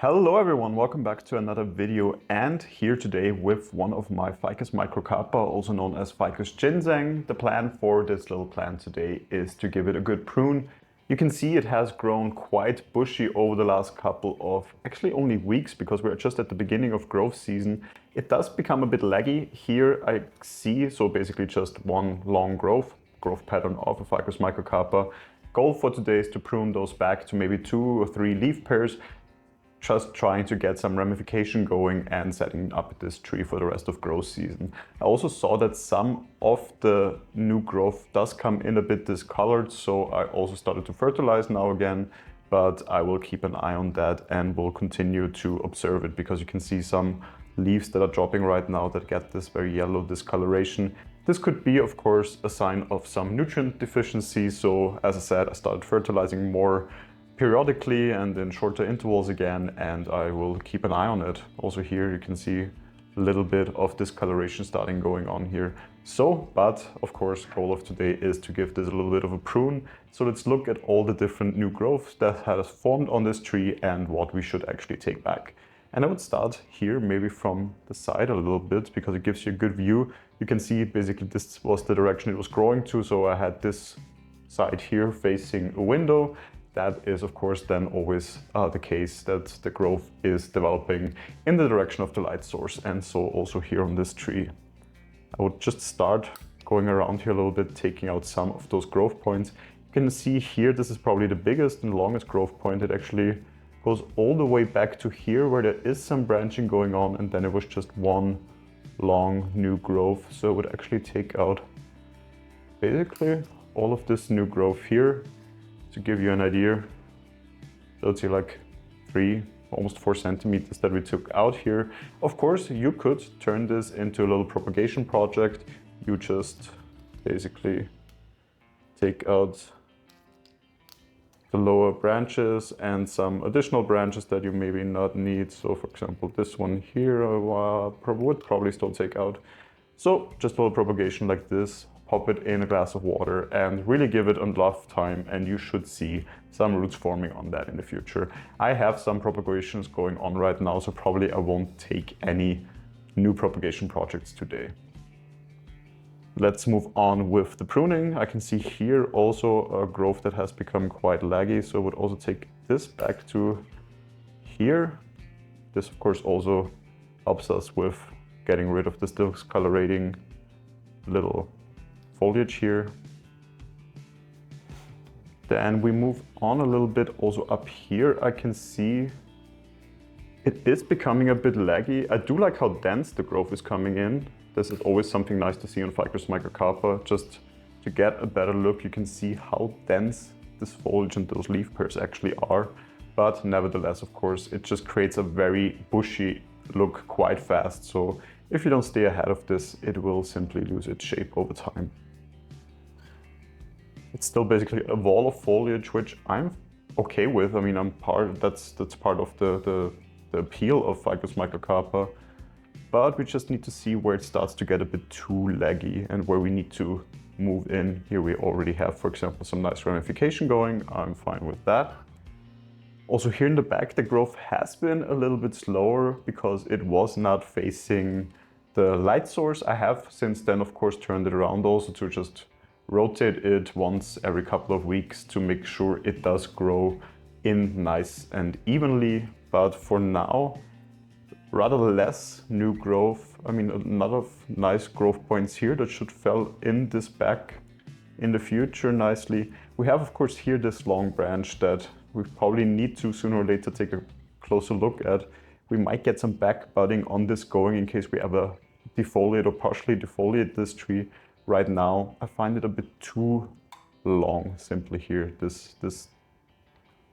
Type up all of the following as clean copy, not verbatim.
Hello everyone, welcome back to another video, and here today with one of my Ficus microcarpa, also known as Ficus Ginseng. The plan for this little plant today is to give it a good prune. You can see it has grown quite bushy over the last couple of actually only weeks, because we're just at the beginning of growth season. It does become a bit laggy. Here I see, so basically just one long growth pattern of a Ficus microcarpa. Goal for today is to prune those back to maybe 2 or 3 leaf pairs, just trying to get some ramification going and setting up this tree for the rest of growth season. I also saw that some of the new growth does come in a bit discolored, so I also started to fertilize now again, but I will keep an eye on that and will continue to observe it, because you can see some leaves that are dropping right now that get this very yellow discoloration. This could be, of course, a sign of some nutrient deficiency, so as I said, I started fertilizing more periodically and in shorter intervals again, and I will keep an eye on it. Also here you can see a little bit of discoloration starting going on here. But of course, goal of today is to give this a little bit of a prune. So let's look at all the different new growths that has formed on this tree and what we should actually take back. And I would start here, maybe from the side a little bit, because it gives you a good view. You can see basically this was the direction it was growing to. So I had this side here facing a window. That is, of course, then always the case that the growth is developing in the direction of the light source. And so also here on this tree, I would just start going around here a little bit, taking out some of those growth points. You can see here, this is probably the biggest and longest growth point. It actually goes all the way back to here where there is some branching going on, and then it was just one long new growth. So it would actually take out basically all of this new growth here. To give you an idea, so it's like 3, almost 4 centimeters that we took out here. Of course, you could turn this into a little propagation project. You just basically take out the lower branches and some additional branches that you maybe not need. So for example, this one here, would probably still take out. So just a little propagation like this. Pop it in a glass of water and really give it enough time, and you should see some roots forming on that in the future. I have some propagations going on right now, so probably I won't take any new propagation projects today. Let's move on with the pruning. I can see here also a growth that has become quite laggy, so I would also take this back to here. This of course also helps us with getting rid of this discolorating little foliage here. Then we move on a little bit. Also up here I can see it is becoming a bit laggy. I do like how dense the growth is coming in. This is always something nice to see on Ficus microcarpa. Just to get a better look, you can see how dense this foliage and those leaf pairs actually are. But nevertheless, of course, it just creates a very bushy look quite fast. So if you don't stay ahead of this, it will simply lose its shape over time. It's still basically a wall of foliage, which I'm okay with. I mean, that's part of the appeal of Ficus microcarpa. But we just need to see where it starts to get a bit too laggy and where we need to move in. Here we already have, for example, some nice ramification going. I'm fine with that. Also here in the back, the growth has been a little bit slower because it was not facing the light source. I have since then, of course, turned it around also to just rotate it once every couple of weeks to make sure it does grow in nice and evenly. But for now, rather less new growth. I mean, a lot of nice growth points here that should fill in this back in the future nicely. We have, of course, here this long branch that we probably need to sooner or later take a closer look at. We might get some back budding on this going in case we ever defoliate or partially defoliate this tree. Right now, I find it a bit too long simply here. This,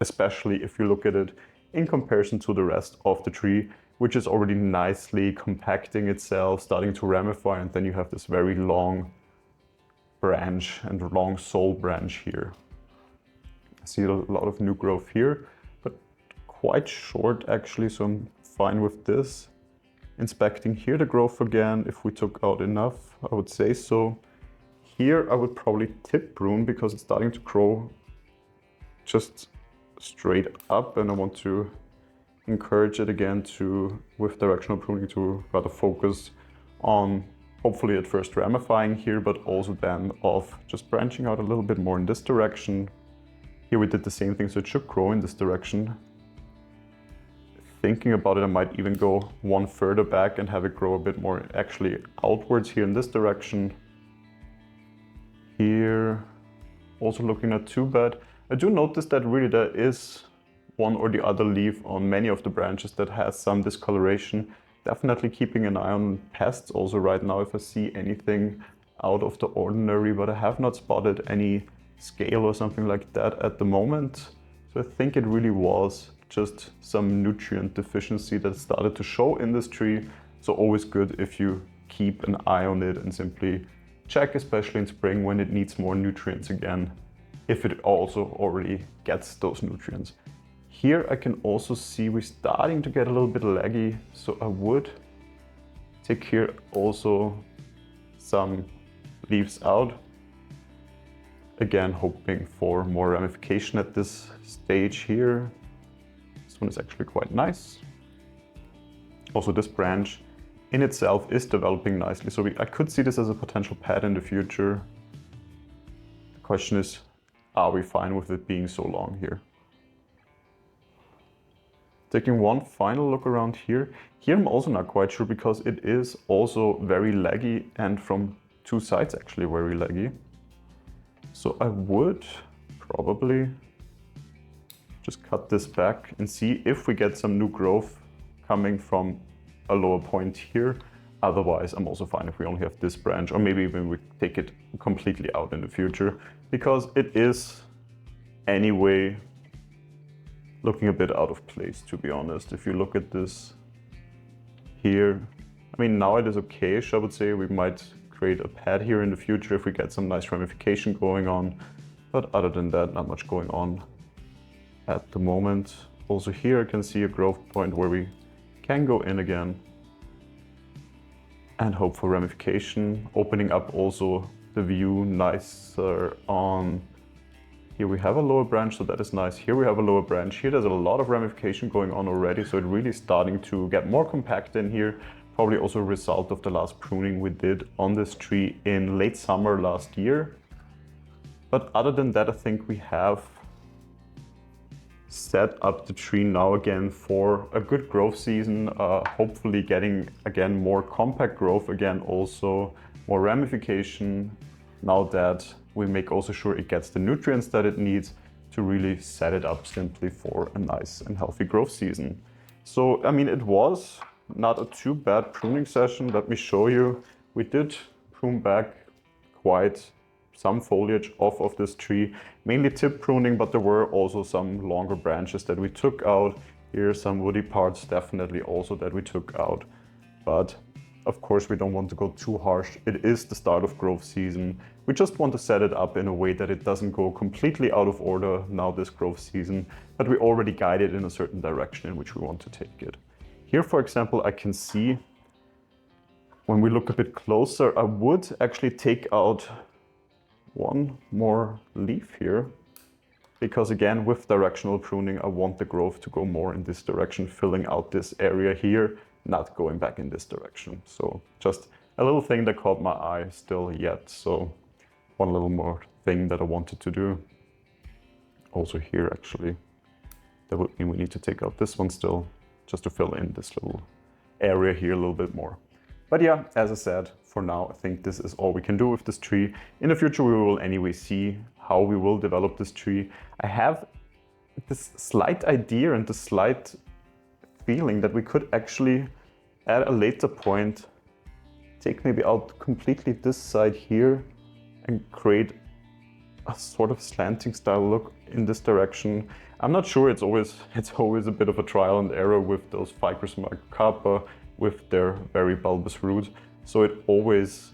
especially if you look at it in comparison to the rest of the tree, which is already nicely compacting itself, starting to ramify, and then you have this very long branch and long sole branch here. I see a lot of new growth here, but quite short actually, so I'm fine with this. Inspecting here the growth again, if we took out enough, I would say so. Here I would probably tip prune because it's starting to grow just straight up, and I want to encourage it again to, with directional pruning, to rather focus on hopefully at first ramifying here, but also then of just branching out a little bit more in this direction. Here we did the same thing, so it should grow in this direction. Thinking about it, I might even go one further back and have it grow a bit more actually outwards here in this direction. Here, also looking not too bad. I do notice that really there is one or the other leaf on many of the branches that has some discoloration. Definitely keeping an eye on pests also right now if I see anything out of the ordinary, but I have not spotted any scale or something like that at the moment. So I think it really was just some nutrient deficiency that started to show in this tree. So always good if you keep an eye on it and simply check, especially in spring when it needs more nutrients again, if it also already gets those nutrients. Here I can also see we're starting to get a little bit laggy, so I would take here also some leaves out. Again, hoping for more ramification at this stage here. This one is actually quite nice. Also this branch in itself is developing nicely, so I could see this as a potential pad in the future. The question is, are we fine with it being so long here? Taking one final look around here. Here I'm also not quite sure because it is also very laggy and from two sides actually very laggy. So I would probably just cut this back and see if we get some new growth coming from a lower point here. Otherwise, I'm also fine if we only have this branch, or maybe even we take it completely out in the future, because it is anyway looking a bit out of place, to be honest. If you look at this here, I mean, now it is okay-ish, I would say. We might create a pad here in the future if we get some nice ramification going on. But other than that, not much going on at the moment. Also here I can see a growth point where we can go in again and hope for ramification, opening up also the view nicer on. Here we have a lower branch, so that is nice. Here we have a lower branch. Here there's a lot of ramification going on already, so it really starting to get more compact in here. Probably also a result of the last pruning we did on this tree in late summer last year. But other than that, I think we have set up the tree now again for a good growth season, hopefully getting again more compact growth, again also more ramification, now that we make also sure it gets the nutrients that it needs to really set it up simply for a nice and healthy growth season. So I mean, it was not a too bad pruning session. Let me show you. We did prune back quite some foliage off of this tree, mainly tip pruning, but there were also some longer branches that we took out. Here are some woody parts definitely also that we took out. But of course we don't want to go too harsh. It is the start of growth season. We just want to set it up in a way that it doesn't go completely out of order now this growth season, but we already guide it in a certain direction in which we want to take it. Here, for example, I can see when we look a bit closer, I would actually take out one more leaf here, because again, with directional pruning, I want the growth to go more in this direction, filling out this area here, not going back in this direction. So just a little thing that caught my eye still yet. So one little more thing that I wanted to do. Also here, actually, that would mean we need to take out this one still, just to fill in this little area here a little bit more. But yeah, as I said, for now, I think this is all we can do with this tree. In the future, we will anyway see how we will develop this tree. I have this slight idea and the slight feeling that we could actually, at a later point, take maybe out completely this side here and create a sort of slanting style look in this direction. I'm not sure, it's always a bit of a trial and error with those Ficus microcarpa, with their very bulbous root. So it always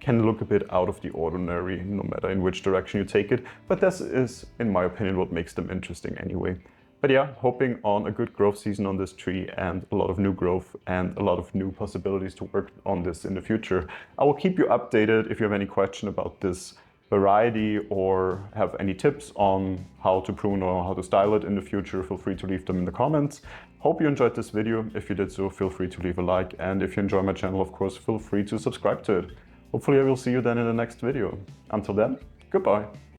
can look a bit out of the ordinary, no matter in which direction you take it. But this is, in my opinion, what makes them interesting anyway. But yeah, hoping on a good growth season on this tree and a lot of new growth and a lot of new possibilities to work on this in the future. I will keep you updated. If you have any question about this, variety or have any tips on how to prune or how to style it in the future, feel free to leave them in the comments. Hope you enjoyed this video. If you did so, feel free to leave a like. And if you enjoy my channel, of course, feel free to subscribe to it. Hopefully I will see you then in the next video. Until then, goodbye.